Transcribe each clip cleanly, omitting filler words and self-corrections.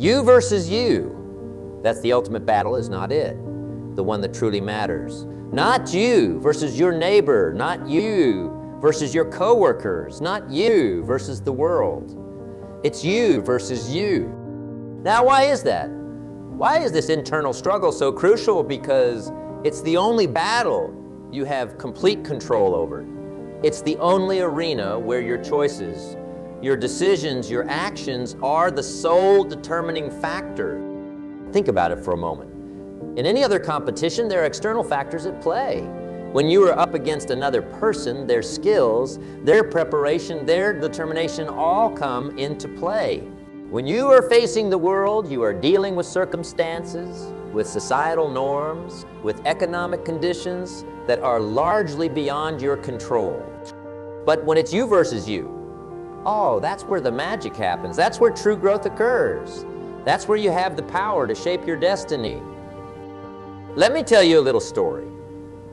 You versus you. That's the ultimate battle, is not it. The one that truly matters. Not you versus your neighbor, not you versus your coworkers, not you versus the world. It's you versus you. Now, why is that? Why is this internal struggle so crucial? Because it's the only battle you have complete control over. It's the only arena where your choices, your decisions, your actions are the sole determining factor. Think about it for a moment. In any other competition, there are external factors at play. When you are up against another person, their skills, their preparation, their determination all come into play. When you are facing the world, you are dealing with circumstances, with societal norms, with economic conditions that are largely beyond your control. But when it's you versus you, oh, that's where the magic happens. That's where true growth occurs. That's where you have the power to shape your destiny. Let me tell you a little story.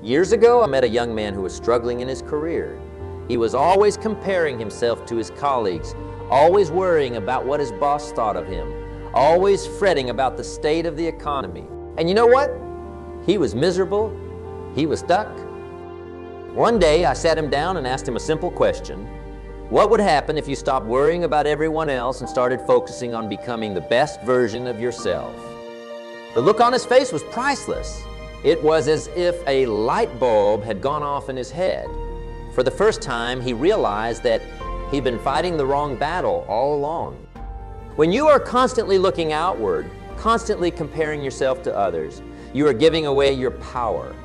Years ago, I met a young man who was struggling in his career. He was always comparing himself to his colleagues, always worrying about what his boss thought of him, always fretting about the state of the economy. And you know what? He was miserable. He was stuck. One day, I sat him down and asked him a simple question. What would happen if you stopped worrying about everyone else and started focusing on becoming the best version of yourself? The look on his face was priceless. It was as if a light bulb had gone off in his head. For the first time, he realized that he'd been fighting the wrong battle all along. When you are constantly looking outward, constantly comparing yourself to others, you are giving away your power.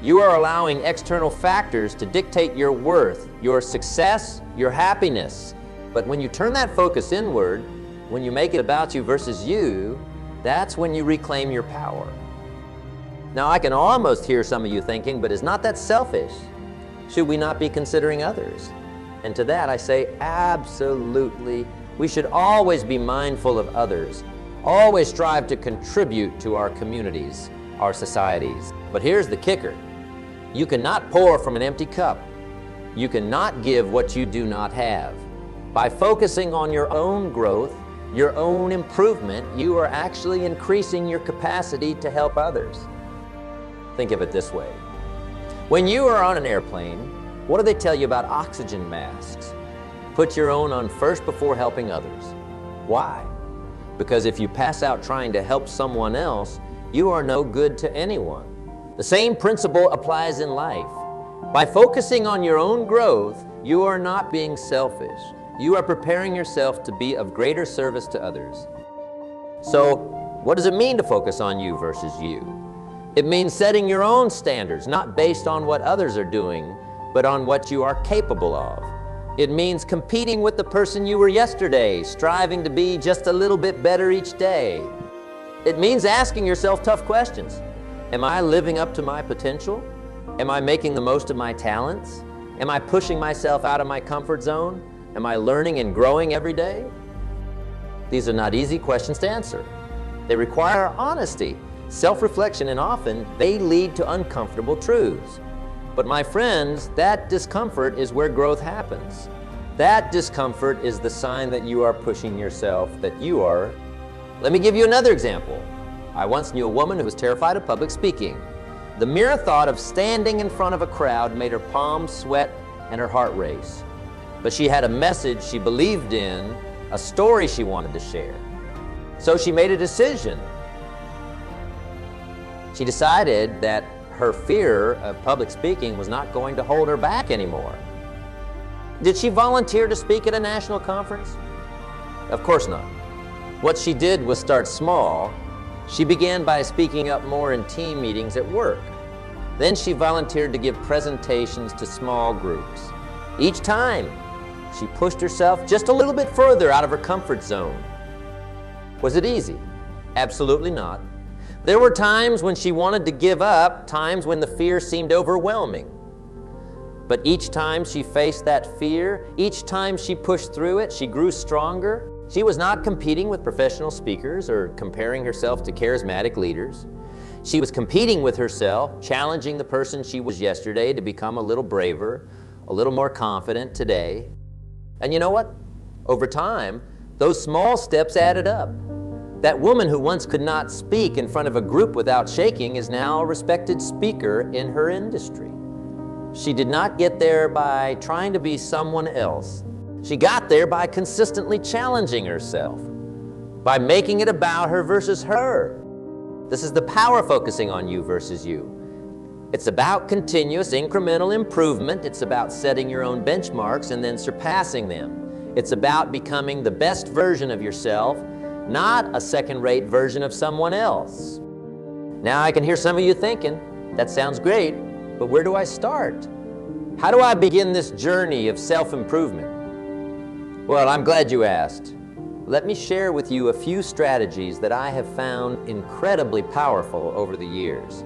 You are allowing external factors to dictate your worth, your success, your happiness. But when you turn that focus inward, when you make it about you versus you, that's when you reclaim your power. Now, I can almost hear some of you thinking, but is not that selfish? Should we not be considering others? And to that I say, absolutely. We should always be mindful of others, always strive to contribute to our communities, our societies. But here's the kicker. You cannot pour from an empty cup. You cannot give what you do not have. By focusing on your own growth, your own improvement, you are actually increasing your capacity to help others. Think of it this way. When you are on an airplane, what do they tell you about oxygen masks? Put your own on first before helping others. Why? Because if you pass out trying to help someone else, you are no good to anyone. The same principle applies in life. By focusing on your own growth, you are not being selfish. You are preparing yourself to be of greater service to others. So, what does it mean to focus on you versus you? It means setting your own standards, not based on what others are doing, but on what you are capable of. It means competing with the person you were yesterday, striving to be just a little bit better each day. It means asking yourself tough questions. Am I living up to my potential? Am I making the most of my talents? Am I pushing myself out of my comfort zone? Am I learning and growing every day? These are not easy questions to answer. They require honesty, self-reflection, and often they lead to uncomfortable truths. But my friends, that discomfort is where growth happens. That discomfort is the sign that you are pushing yourself, that you are. Let me give you another example. I once knew a woman who was terrified of public speaking. The mere thought of standing in front of a crowd made her palms sweat and her heart race. But she had a message she believed in, a story she wanted to share. So she made a decision. She decided that her fear of public speaking was not going to hold her back anymore. Did she volunteer to speak at a national conference? Of course not. What she did was start small. She began by speaking up more in team meetings at work. Then she volunteered to give presentations to small groups. Each time, she pushed herself just a little bit further out of her comfort zone. Was it easy? Absolutely not. There were times when she wanted to give up, times when the fear seemed overwhelming. But each time she faced that fear, each time she pushed through it, she grew stronger. She was not competing with professional speakers or comparing herself to charismatic leaders. She was competing with herself, challenging the person she was yesterday to become a little braver, a little more confident today. And you know what? Over time, those small steps added up. That woman who once could not speak in front of a group without shaking is now a respected speaker in her industry. She did not get there by trying to be someone else. She got there by consistently challenging herself, by making it about her versus her. This is the power focusing on you versus you. It's about continuous incremental improvement. It's about setting your own benchmarks and then surpassing them. It's about becoming the best version of yourself, not a second-rate version of someone else. Now I can hear some of you thinking, that sounds great, but where do I start? How do I begin this journey of self-improvement? Well, I'm glad you asked. Let me share with you a few strategies that I have found incredibly powerful over the years.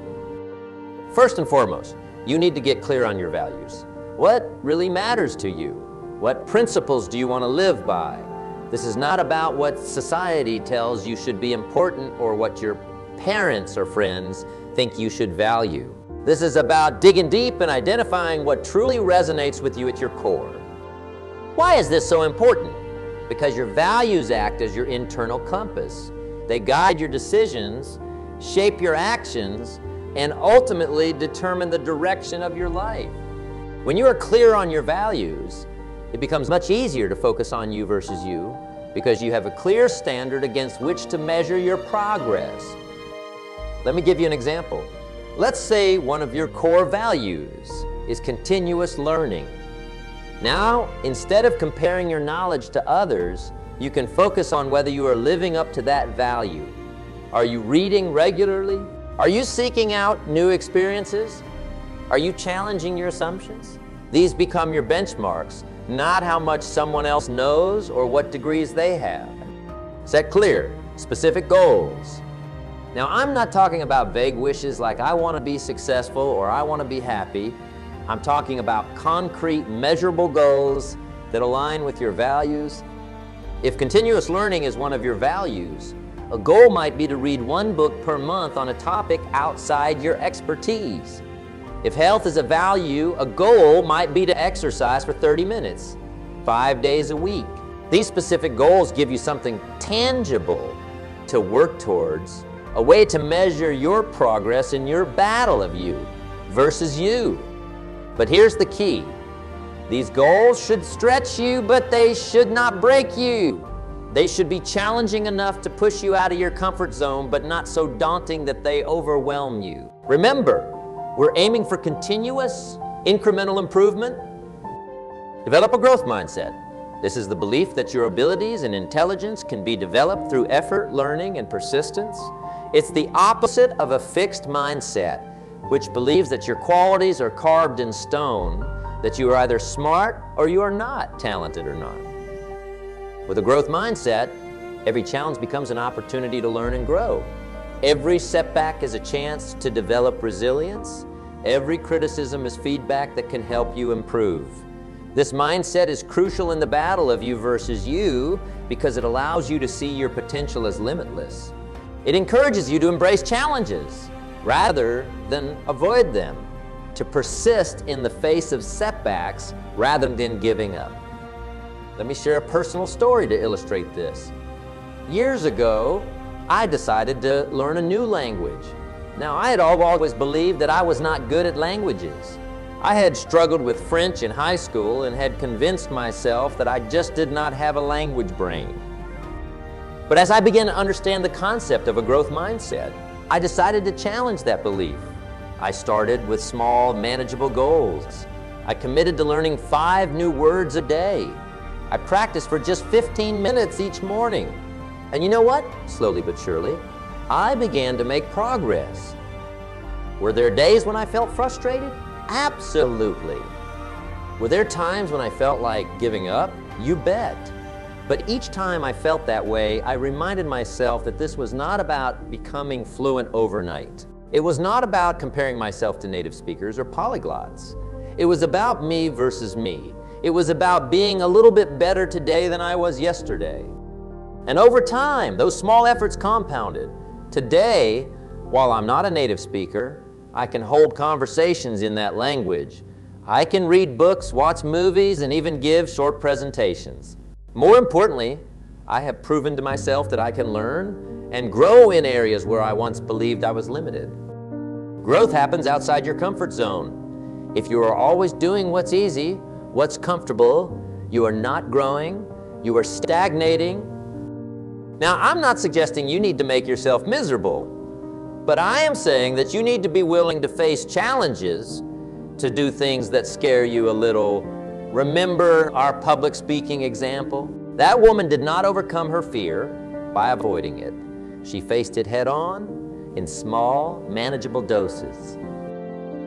First and foremost, you need to get clear on your values. What really matters to you? What principles do you want to live by? This is not about what society tells you should be important or what your parents or friends think you should value. This is about digging deep and identifying what truly resonates with you at your core. Why is this so important? Because your values act as your internal compass. They guide your decisions, shape your actions, and ultimately determine the direction of your life. When you are clear on your values, it becomes much easier to focus on you versus you because you have a clear standard against which to measure your progress. Let me give you an example. Let's say one of your core values is continuous learning. Now, instead of comparing your knowledge to others, you can focus on whether you are living up to that value. Are you reading regularly? Are you seeking out new experiences? Are you challenging your assumptions? These become your benchmarks, not how much someone else knows or what degrees they have. Set clear, specific goals. Now, I'm not talking about vague wishes like I want to be successful or I want to be happy. I'm talking about concrete, measurable goals that align with your values. If continuous learning is one of your values, a goal might be to read one book per month on a topic outside your expertise. If health is a value, a goal might be to exercise for 30 minutes, 5 days a week. These specific goals give you something tangible to work towards, a way to measure your progress in your battle of you versus you. But here's the key. These goals should stretch you, but they should not break you. They should be challenging enough to push you out of your comfort zone, but not so daunting that they overwhelm you. Remember, we're aiming for continuous, incremental improvement. Develop a growth mindset. This is the belief that your abilities and intelligence can be developed through effort, learning, and persistence. It's the opposite of a fixed mindset, which believes that your qualities are carved in stone, that you are either smart or you are not talented or not. With a growth mindset, every challenge becomes an opportunity to learn and grow. Every setback is a chance to develop resilience. Every criticism is feedback that can help you improve. This mindset is crucial in the battle of you versus you because it allows you to see your potential as limitless. It encourages you to embrace challenges rather than avoid them, to persist in the face of setbacks rather than giving up. Let me share a personal story to illustrate this. Years ago, I decided to learn a new language. Now, I had always believed that I was not good at languages. I had struggled with French in high school and had convinced myself that I just did not have a language brain. But as I began to understand the concept of a growth mindset, I decided to challenge that belief. I started with small, manageable goals. I committed to learning 5 new words a day. I practiced for just 15 minutes each morning. And you know what? Slowly but surely, I began to make progress. Were there days when I felt frustrated? Absolutely. Were there times when I felt like giving up? You bet. But each time I felt that way, I reminded myself that this was not about becoming fluent overnight. It was not about comparing myself to native speakers or polyglots. It was about me versus me. It was about being a little bit better today than I was yesterday. And over time, those small efforts compounded. Today, while I'm not a native speaker, I can hold conversations in that language. I can read books, watch movies, and even give short presentations. More importantly, I have proven to myself that I can learn and grow in areas where I once believed I was limited. Growth happens outside your comfort zone. If you are always doing what's easy, what's comfortable, you are not growing, you are stagnating. Now, I'm not suggesting you need to make yourself miserable, but I am saying that you need to be willing to face challenges, to do things that scare you a little. Remember our public speaking example? That woman did not overcome her fear by avoiding it. She faced it head on in small, manageable doses.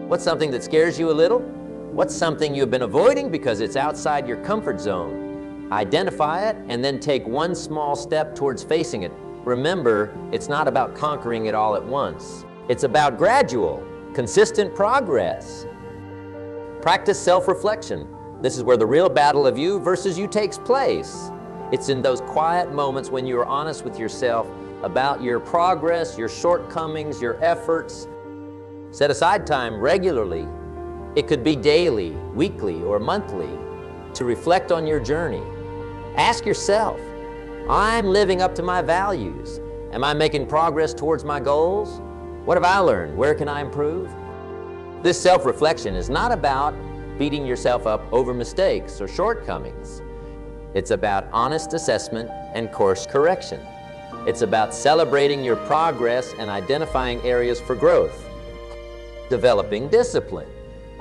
What's something that scares you a little? What's something you've been avoiding because it's outside your comfort zone? Identify it and then take one small step towards facing it. Remember, it's not about conquering it all at once. It's about gradual, consistent progress. Practice self-reflection. This is where the real battle of you versus you takes place. It's in those quiet moments when you are honest with yourself about your progress, your shortcomings, your efforts. Set aside time regularly. It could be daily, weekly, or monthly to reflect on your journey. Ask yourself, I'm living up to my values. Am I making progress towards my goals? What have I learned? Where can I improve? This self-reflection is not about beating yourself up over mistakes or shortcomings. It's about honest assessment and course correction. It's about celebrating your progress and identifying areas for growth. Developing discipline.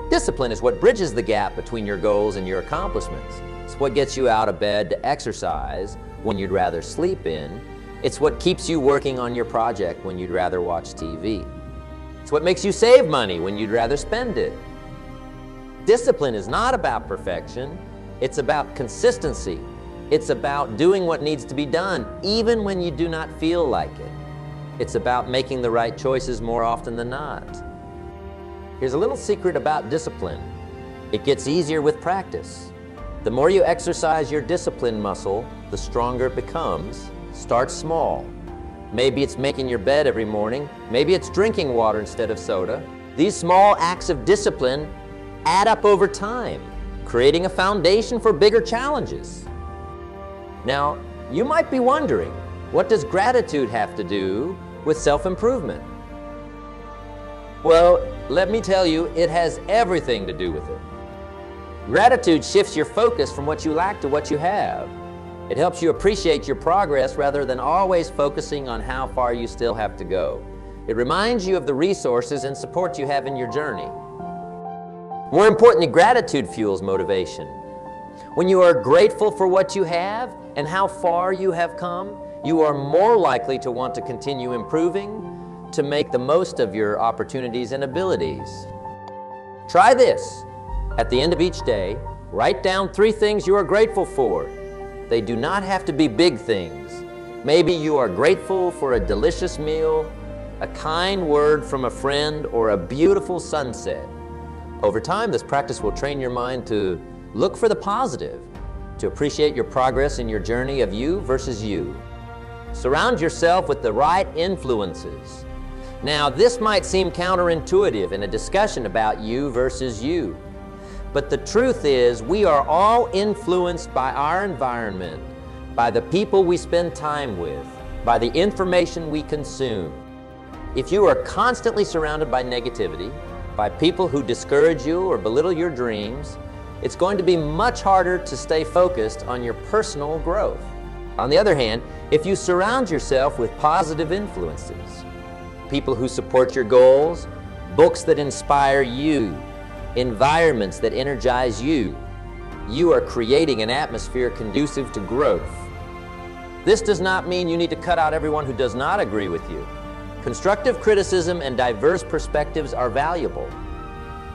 Discipline is what bridges the gap between your goals and your accomplishments. It's what gets you out of bed to exercise when you'd rather sleep in. It's what keeps you working on your project when you'd rather watch TV. It's what makes you save money when you'd rather spend it. Discipline is not about perfection. It's about consistency. It's about doing what needs to be done, even when you do not feel like it. It's about making the right choices more often than not. Here's a little secret about discipline. It gets easier with practice. The more you exercise your discipline muscle, the stronger it becomes. Start small. Maybe it's making your bed every morning. Maybe it's drinking water instead of soda. These small acts of discipline add up over time, creating a foundation for bigger challenges. Now, you might be wondering, what does gratitude have to do with self-improvement? Well, let me tell you, it has everything to do with it. Gratitude shifts your focus from what you lack to what you have. It helps you appreciate your progress rather than always focusing on how far you still have to go. It reminds you of the resources and support you have in your journey. More importantly, gratitude fuels motivation. When you are grateful for what you have and how far you have come, you are more likely to want to continue improving, to make the most of your opportunities and abilities. Try this. At the end of each day, write down 3 things you are grateful for. They do not have to be big things. Maybe you are grateful for a delicious meal, a kind word from a friend, or a beautiful sunset. Over time, this practice will train your mind to look for the positive, to appreciate your progress in your journey of you versus you. Surround yourself with the right influences. Now, this might seem counterintuitive in a discussion about you versus you, but the truth is we are all influenced by our environment, by the people we spend time with, by the information we consume. If you are constantly surrounded by negativity, by people who discourage you or belittle your dreams, it's going to be much harder to stay focused on your personal growth. On the other hand, if you surround yourself with positive influences, people who support your goals, books that inspire you, environments that energize you, you are creating an atmosphere conducive to growth. This does not mean you need to cut out everyone who does not agree with you. Constructive criticism and diverse perspectives are valuable,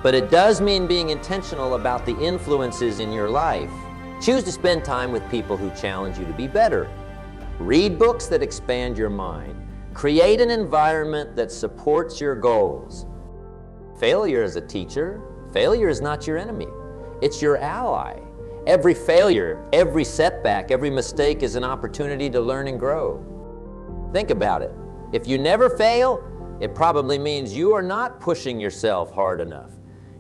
but it does mean being intentional about the influences in your life. Choose to spend time with people who challenge you to be better. Read books that expand your mind. Create an environment that supports your goals. Failure is a teacher. Failure is not your enemy. It's your ally. Every failure, every setback, every mistake is an opportunity to learn and grow. Think about it. If you never fail, it probably means you are not pushing yourself hard enough.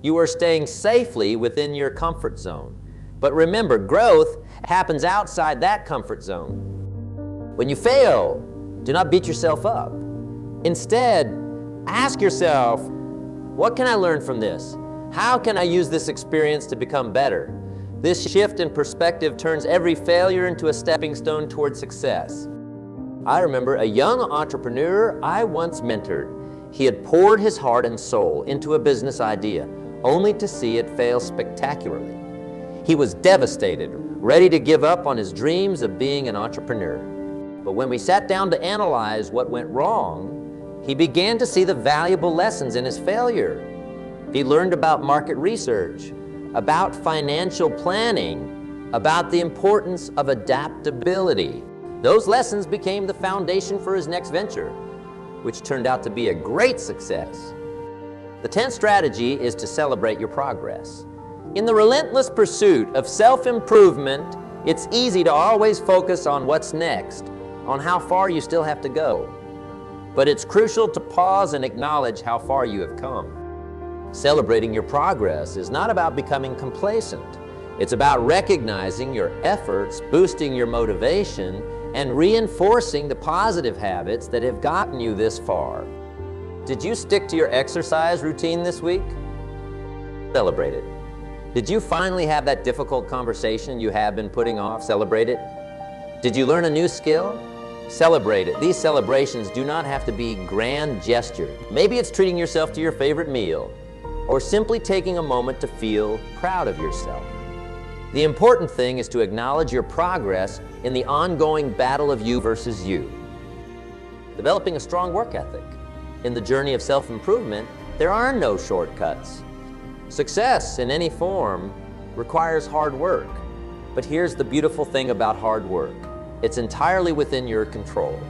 You are staying safely within your comfort zone. But remember, growth happens outside that comfort zone. When you fail, Do not beat yourself up. Instead, ask yourself, what can I learn from this? How can I use this experience to become better? This shift in perspective turns every failure into a stepping stone toward success. I remember a young entrepreneur I once mentored. He had poured his heart and soul into a business idea, only to see it fail spectacularly. He was devastated, ready to give up on his dreams of being an entrepreneur. But when we sat down to analyze what went wrong, he began to see the valuable lessons in his failure. He learned about market research, about financial planning, about the importance of adaptability. Those lessons became the foundation for his next venture, which turned out to be a great success. The 10th strategy is to celebrate your progress. In the relentless pursuit of self-improvement, it's easy to always focus on what's next, on how far you still have to go. But it's crucial to pause and acknowledge how far you have come. Celebrating your progress is not about becoming complacent. It's about recognizing your efforts, boosting your motivation, and reinforcing the positive habits that have gotten you this far. Did you stick to your exercise routine this week? Celebrate it. Did you finally have that difficult conversation you have been putting off? Celebrate it. Did you learn a new skill? Celebrate it. These celebrations do not have to be grand gestures. Maybe it's treating yourself to your favorite meal, or simply taking a moment to feel proud of yourself. The important thing is to acknowledge your progress in the ongoing battle of you versus you. Developing a strong work ethic. In the journey of self-improvement, there are no shortcuts. Success in any form requires hard work. But here's the beautiful thing about hard work. It's entirely within your control.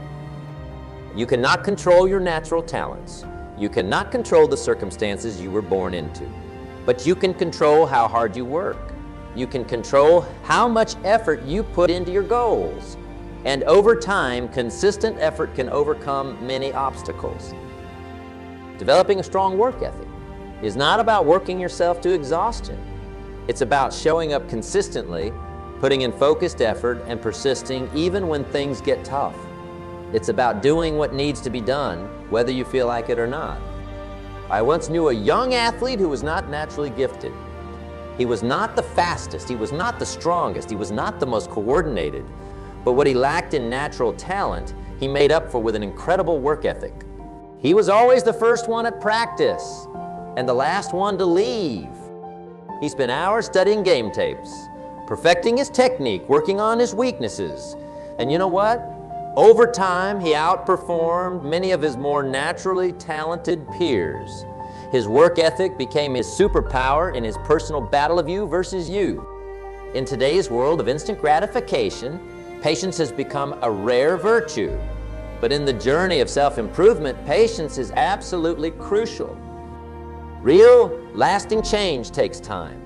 You cannot control your natural talents. You cannot control the circumstances you were born into. But you can control how hard you work. You can control how much effort you put into your goals. And over time, consistent effort can overcome many obstacles. Developing a strong work ethic is not about working yourself to exhaustion. It's about showing up consistently, putting in focused effort, and persisting even when things get tough. It's about doing what needs to be done, whether you feel like it or not. I once knew a young athlete who was not naturally gifted. He was not the fastest, he was not the strongest, he was not the most coordinated. But what he lacked in natural talent, he made up for with an incredible work ethic. He was always the first one at practice and the last one to leave. He spent hours studying game tapes, perfecting his technique, working on his weaknesses. And you know what? Over time, he outperformed many of his more naturally talented peers. His work ethic became his superpower in his personal battle of you versus you. In today's world of instant gratification, patience has become a rare virtue. But in the journey of self-improvement, patience is absolutely crucial. Real, lasting change takes time.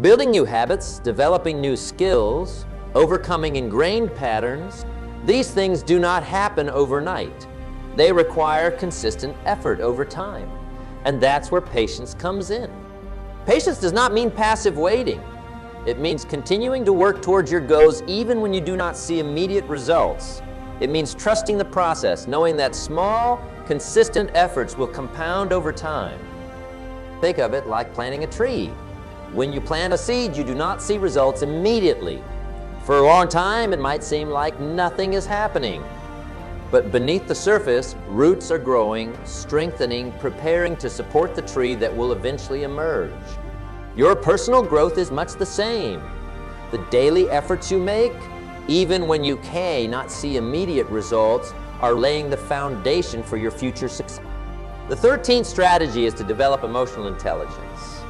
Building new habits, developing new skills, overcoming ingrained patterns, these things do not happen overnight. They require consistent effort over time. And that's where patience comes in. Patience does not mean passive waiting. It means continuing to work towards your goals even when you do not see immediate results. It means trusting the process, knowing that small, consistent efforts will compound over time. Think of it like planting a tree. When you plant a seed, you do not see results immediately. For a long time, it might seem like nothing is happening. But beneath the surface, roots are growing, strengthening, preparing to support the tree that will eventually emerge. Your personal growth is much the same. The daily efforts you make, even when you cannot see immediate results, are laying the foundation for your future success. The 13th strategy is to develop emotional intelligence.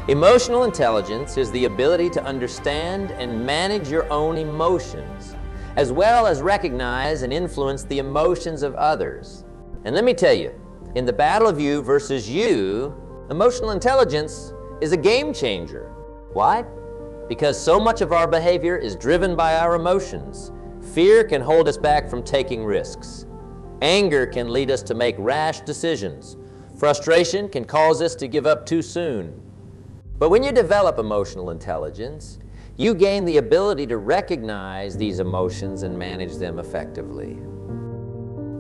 Emotional intelligence is the ability to understand and manage your own emotions, as well as recognize and influence the emotions of others. And let me tell you, in the battle of you versus you, emotional intelligence is a game changer. Why? Because so much of our behavior is driven by our emotions. Fear can hold us back from taking risks. Anger can lead us to make rash decisions. Frustration can cause us to give up too soon. But when you develop emotional intelligence, you gain the ability to recognize these emotions and manage them effectively.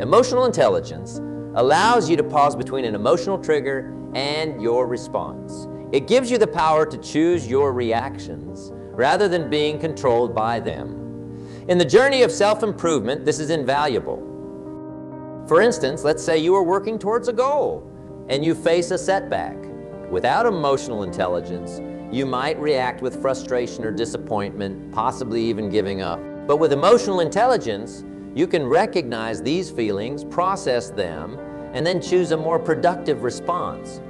Emotional intelligence allows you to pause between an emotional trigger and your response. It gives you the power to choose your reactions rather than being controlled by them. In the journey of self-improvement, this is invaluable. For instance, let's say you are working towards a goal and you face a setback. Without emotional intelligence, you might react with frustration or disappointment, possibly even giving up. But with emotional intelligence, you can recognize these feelings, process them, and then choose a more productive response.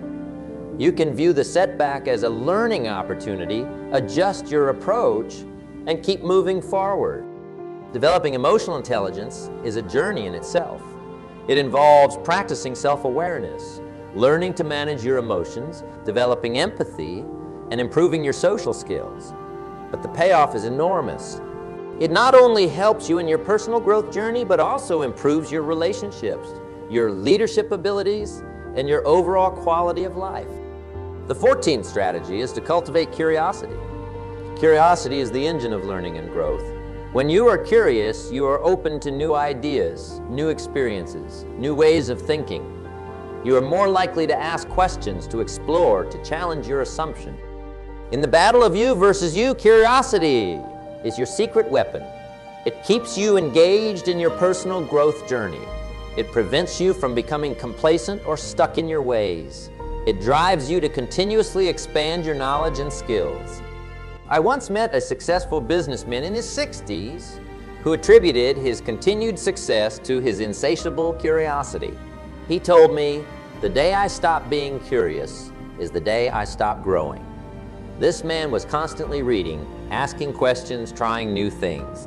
You can view the setback as a learning opportunity, adjust your approach, and keep moving forward. Developing emotional intelligence is a journey in itself. It involves practicing self-awareness, learning to manage your emotions, developing empathy, and improving your social skills. But the payoff is enormous. It not only helps you in your personal growth journey, but also improves your relationships, your leadership abilities, and your overall quality of life. The 14th strategy is to cultivate curiosity. Curiosity is the engine of learning and growth. When you are curious, you are open to new ideas, new experiences, new ways of thinking. You are more likely to ask questions, to explore, to challenge your assumption. In the battle of you versus you, curiosity is your secret weapon. It keeps you engaged in your personal growth journey. It prevents you from becoming complacent or stuck in your ways. It drives you to continuously expand your knowledge and skills. I once met a successful businessman in his 60s who attributed his continued success to his insatiable curiosity. He told me, "The day I stop being curious is the day I stop growing." This man was constantly reading, asking questions, trying new things.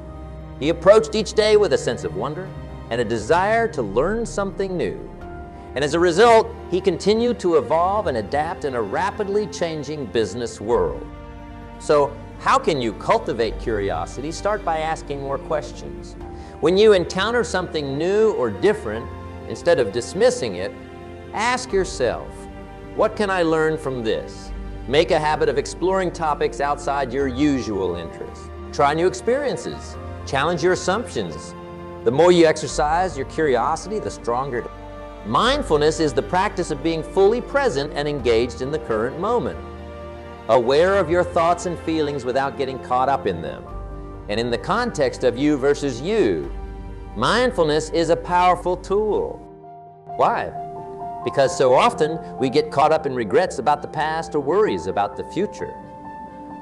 He approached each day with a sense of wonder and a desire to learn something new. And as a result, he continued to evolve and adapt in a rapidly changing business world. So, how can you cultivate curiosity? Start by asking more questions. When you encounter something new or different, instead of dismissing it, ask yourself, what can I learn from this? Make a habit of exploring topics outside your usual interests. Try new experiences. Challenge your assumptions. The more you exercise your curiosity, the stronger it is. Mindfulness is the practice of being fully present and engaged in the current moment, aware of your thoughts and feelings without getting caught up in them. And in the context of you versus you, mindfulness is a powerful tool. Why? Because so often we get caught up in regrets about the past or worries about the future.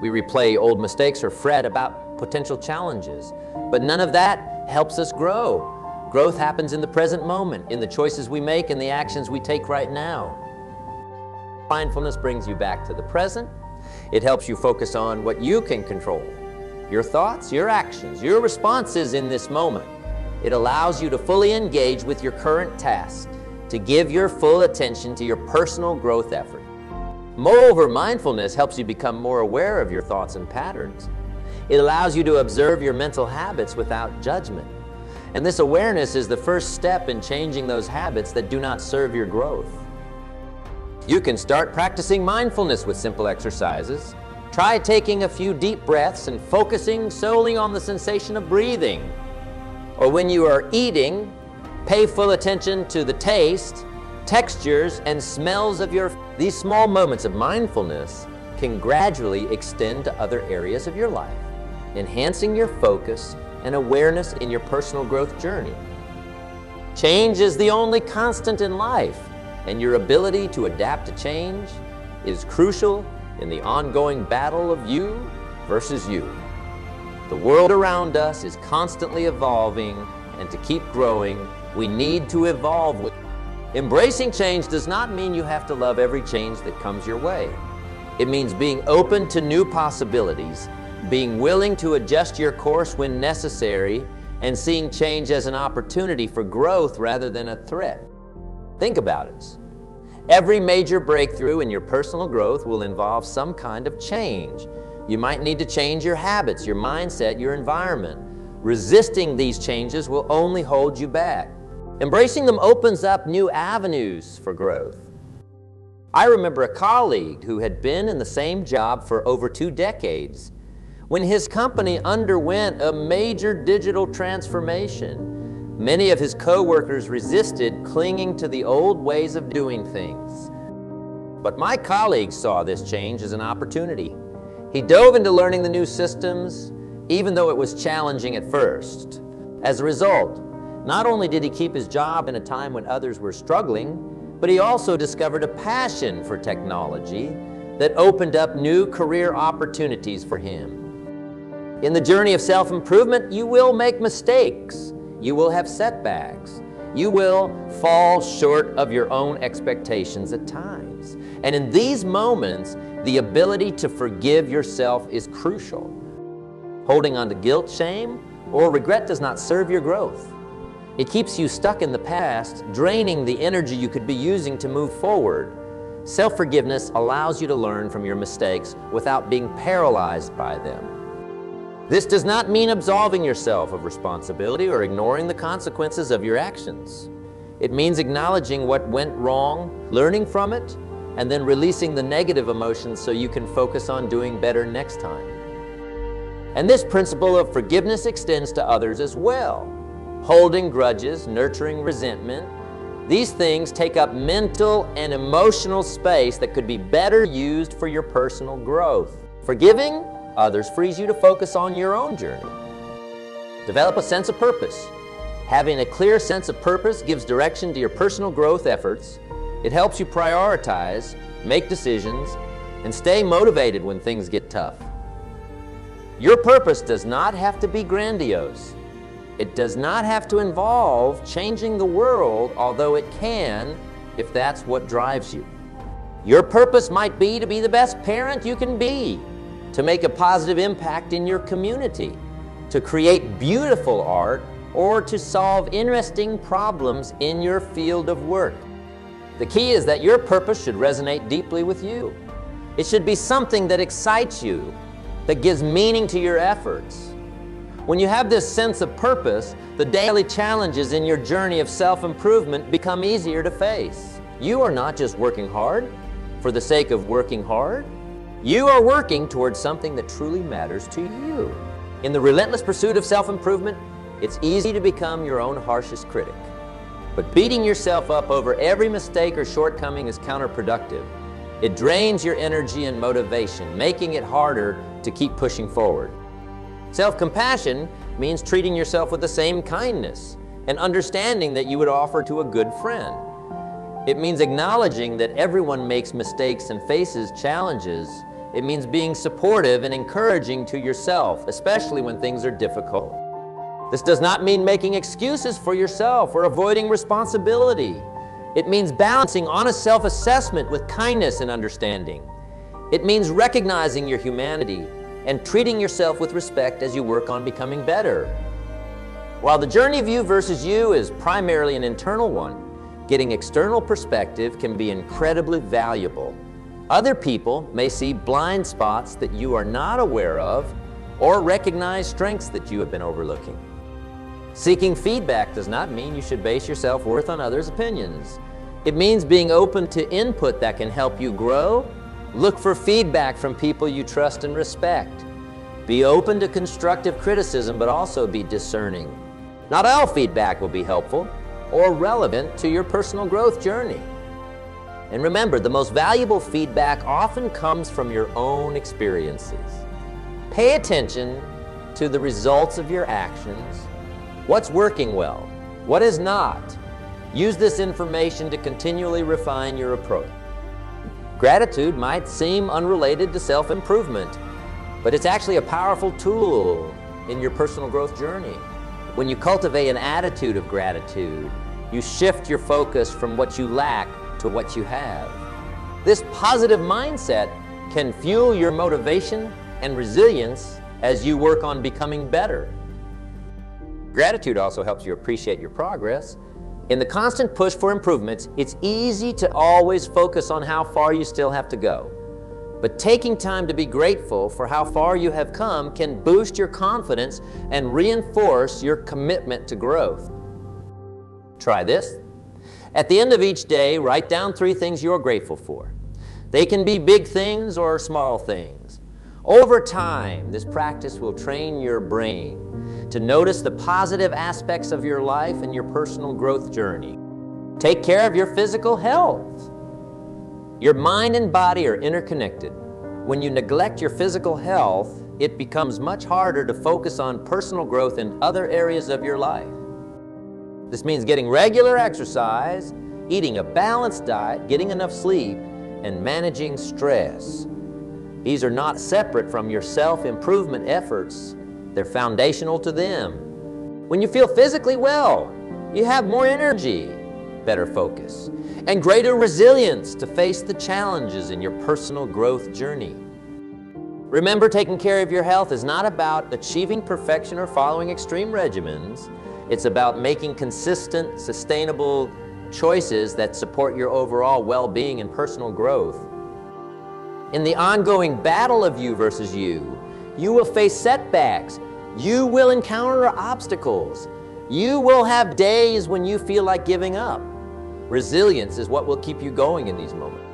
We replay old mistakes or fret about potential challenges, but none of that helps us grow. Growth happens in the present moment, in the choices we make and the actions we take right now. Mindfulness brings you back to the present. It helps you focus on what you can control, your thoughts, your actions, your responses in this moment. It allows you to fully engage with your current tasks, to give your full attention to your personal growth effort. Moreover, mindfulness helps you become more aware of your thoughts and patterns. It allows you to observe your mental habits without judgment. And this awareness is the first step in changing those habits that do not serve your growth. You can start practicing mindfulness with simple exercises. Try taking a few deep breaths and focusing solely on the sensation of breathing. Or when you are eating, pay full attention to the taste, textures, and smells of your food. These small moments of mindfulness can gradually extend to other areas of your life, enhancing your focus and awareness in your personal growth journey. Change is the only constant in life, and your ability to adapt to change is crucial in the ongoing battle of you versus you. The world around us is constantly evolving, and to keep growing, we need to evolve with. Embracing change does not mean you have to love every change that comes your way. It means being open to new possibilities, being willing to adjust your course when necessary, and seeing change as an opportunity for growth rather than a threat. Think about it. Every major breakthrough in your personal growth will involve some kind of change. You might need to change your habits, your mindset, your environment. Resisting these changes will only hold you back. Embracing them opens up new avenues for growth. I remember a colleague who had been in the same job for over 2 decades. When his company underwent a major digital transformation, Many of his co-workers resisted clinging to the old ways of doing things. But my colleague saw this change as an opportunity. He dove into learning the new systems, even though it was challenging at first. As a result, not only did he keep his job in a time when others were struggling, but he also discovered a passion for technology that opened up new career opportunities for him. In the journey of self-improvement, you will make mistakes. You will have setbacks. You will fall short of your own expectations at times. And in these moments, the ability to forgive yourself is crucial. Holding on to guilt, shame, or regret does not serve your growth. It keeps you stuck in the past, draining the energy you could be using to move forward. Self-forgiveness allows you to learn from your mistakes without being paralyzed by them. This does not mean absolving yourself of responsibility or ignoring the consequences of your actions. It means acknowledging what went wrong, learning from it, and then releasing the negative emotions so you can focus on doing better next time. And this principle of forgiveness extends to others as well. Holding grudges, nurturing resentment, these things take up mental and emotional space that could be better used for your personal growth. Forgiving others frees you to focus on your own journey. Develop a sense of purpose. Having a clear sense of purpose gives direction to your personal growth efforts. It helps you prioritize, make decisions, and stay motivated when things get tough. Your purpose does not have to be grandiose. It does not have to involve changing the world, although it can if that's what drives you. Your purpose might be to be the best parent you can be, to make a positive impact in your community, to create beautiful art, or to solve interesting problems in your field of work. The key is that your purpose should resonate deeply with you. It should be something that excites you, that gives meaning to your efforts. When you have this sense of purpose, the daily challenges in your journey of self-improvement become easier to face. You are not just working hard for the sake of working hard. You are working towards something that truly matters to you. In the relentless pursuit of self-improvement, it's easy to become your own harshest critic. But beating yourself up over every mistake or shortcoming is counterproductive. It drains your energy and motivation, making it harder to keep pushing forward. Self-compassion means treating yourself with the same kindness and understanding that you would offer to a good friend. It means acknowledging that everyone makes mistakes and faces challenges. It means being supportive and encouraging to yourself, especially when things are difficult. This does not mean making excuses for yourself or avoiding responsibility. It means balancing honest self-assessment with kindness and understanding. It means recognizing your humanity and treating yourself with respect as you work on becoming better. While the journey of you versus you is primarily an internal one, getting external perspective can be incredibly valuable. Other people may see blind spots that you are not aware of or recognize strengths that you have been overlooking. Seeking feedback does not mean you should base your self-worth on others' opinions. It means being open to input that can help you grow. Look for feedback from people you trust and respect. Be open to constructive criticism, but also be discerning. Not all feedback will be helpful or relevant to your personal growth journey. And remember, the most valuable feedback often comes from your own experiences. Pay attention to the results of your actions. What's working well? What is not? Use this information to continually refine your approach. Gratitude might seem unrelated to self-improvement, but it's actually a powerful tool in your personal growth journey. When you cultivate an attitude of gratitude, you shift your focus from what you lack to what you have. This positive mindset can fuel your motivation and resilience as you work on becoming better. Gratitude also helps you appreciate your progress. In the constant push for improvements, it's easy to always focus on how far you still have to go. But taking time to be grateful for how far you have come can boost your confidence and reinforce your commitment to growth. Try this. At the end of each day, write down 3 things you're grateful for. They can be big things or small things. Over time, this practice will train your brain to notice the positive aspects of your life and your personal growth journey. Take care of your physical health. Your mind and body are interconnected. When you neglect your physical health, it becomes much harder to focus on personal growth in other areas of your life. This means getting regular exercise, eating a balanced diet, getting enough sleep, and managing stress. These are not separate from your self-improvement efforts. They're foundational to them. When you feel physically well, you have more energy, better focus, and greater resilience to face the challenges in your personal growth journey. Remember, taking care of your health is not about achieving perfection or following extreme regimens. It's about making consistent, sustainable choices that support your overall well-being and personal growth. In the ongoing battle of you versus you will face setbacks. You will encounter obstacles. You will have days when you feel like giving up. Resilience is what will keep you going in these moments.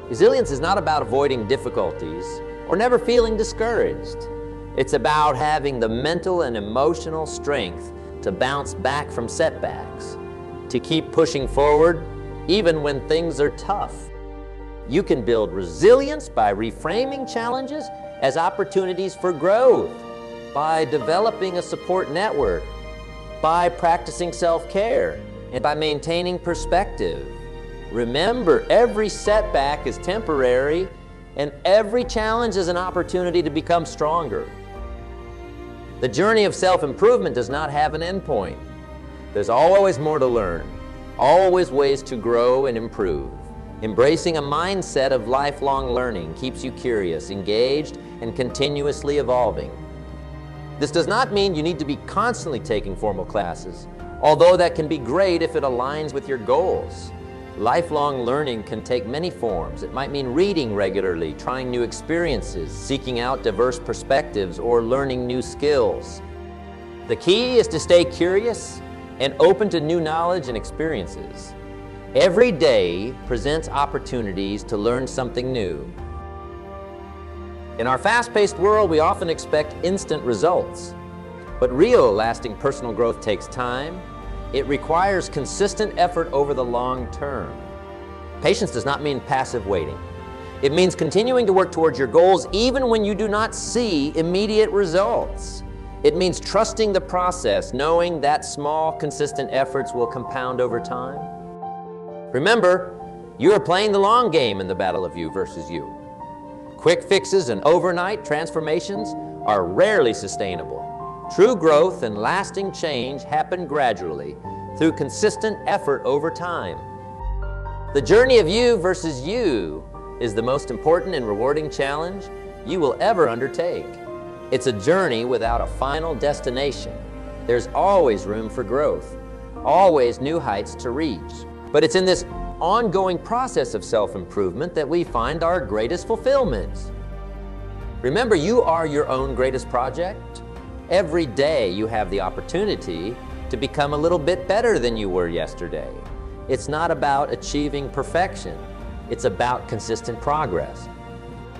Resilience is not about avoiding difficulties or never feeling discouraged. It's about having the mental and emotional strength to bounce back from setbacks, to keep pushing forward even when things are tough. You can build resilience by reframing challenges as opportunities for growth, by developing a support network, by practicing self-care, and by maintaining perspective. Remember, every setback is temporary, and every challenge is an opportunity to become stronger. The journey of self-improvement does not have an endpoint. There's always more to learn, always ways to grow and improve. Embracing a mindset of lifelong learning keeps you curious, engaged, and continuously evolving. This does not mean you need to be constantly taking formal classes, although that can be great if it aligns with your goals. Lifelong learning can take many forms. It might mean reading regularly, trying new experiences, seeking out diverse perspectives, or learning new skills. The key is to stay curious and open to new knowledge and experiences. Every day presents opportunities to learn something new. In our fast-paced world, we often expect instant results. But real, lasting personal growth takes time. It requires consistent effort over the long term. Patience does not mean passive waiting. It means continuing to work towards your goals even when you do not see immediate results. It means trusting the process, knowing that small, consistent efforts will compound over time. Remember, you are playing the long game in the battle of you versus you. Quick fixes and overnight transformations are rarely sustainable. True growth and lasting change happen gradually through consistent effort over time. The journey of you versus you is the most important and rewarding challenge you will ever undertake. It's a journey without a final destination. There's always room for growth, always new heights to reach. But it's in this ongoing process of self-improvement that we find our greatest fulfillment. Remember, you are your own greatest project. Every day you have the opportunity to become a little bit better than you were yesterday. It's not about achieving perfection. It's about consistent progress.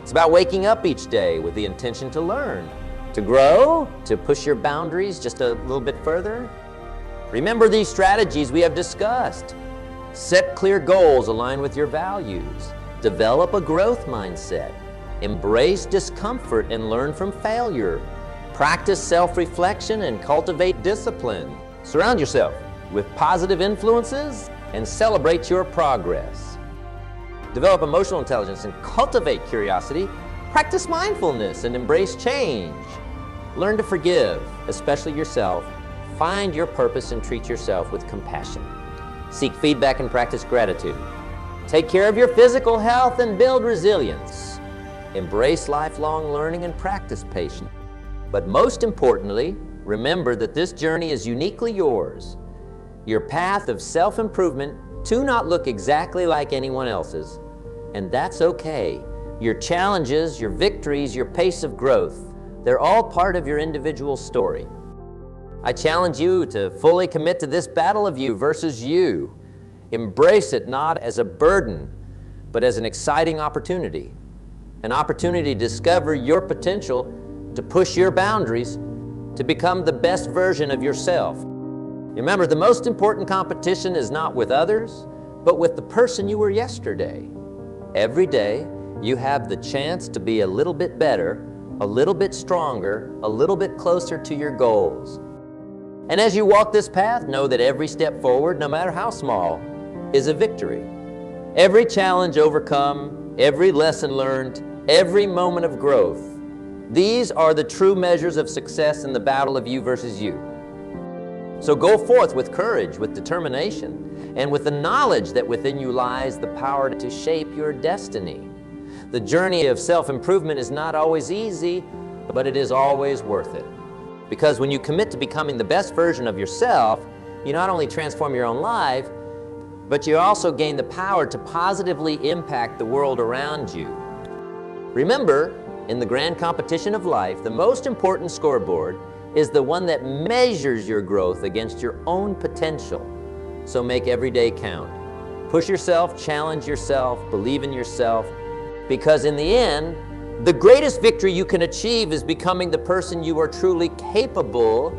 It's about waking up each day with the intention to learn, to grow, to push your boundaries just a little bit further. Remember these strategies we have discussed. Set clear goals aligned with your values. Develop a growth mindset. Embrace discomfort and learn from failure. Practice self-reflection and cultivate discipline. Surround yourself with positive influences and celebrate your progress. Develop emotional intelligence and cultivate curiosity. Practice mindfulness and embrace change. Learn to forgive, especially yourself. Find your purpose and treat yourself with compassion. Seek feedback and practice gratitude. Take care of your physical health and build resilience. Embrace lifelong learning and practice patience. But most importantly, remember that this journey is uniquely yours. Your path of self-improvement do not look exactly like anyone else's, and that's okay. Your challenges, your victories, your pace of growth, they're all part of your individual story. I challenge you to fully commit to this battle of you versus you. Embrace it not as a burden, but as an exciting opportunity. An opportunity to discover your potential, to push your boundaries, to become the best version of yourself. Remember, the most important competition is not with others, but with the person you were yesterday. Every day, you have the chance to be a little bit better, a little bit stronger, a little bit closer to your goals. And as you walk this path, know that every step forward, no matter how small, is a victory. Every challenge overcome, every lesson learned, every moment of growth, these are the true measures of success in the battle of you versus you. So go forth with courage, with determination, and with the knowledge that within you lies the power to shape your destiny. The journey of self-improvement is not always easy, but it is always worth it. Because when you commit to becoming the best version of yourself, you not only transform your own life, but you also gain the power to positively impact the world around you. Remember, in the grand competition of life, the most important scoreboard is the one that measures your growth against your own potential. So make every day count. Push yourself, challenge yourself, believe in yourself, because in the end, the greatest victory you can achieve is becoming the person you are truly capable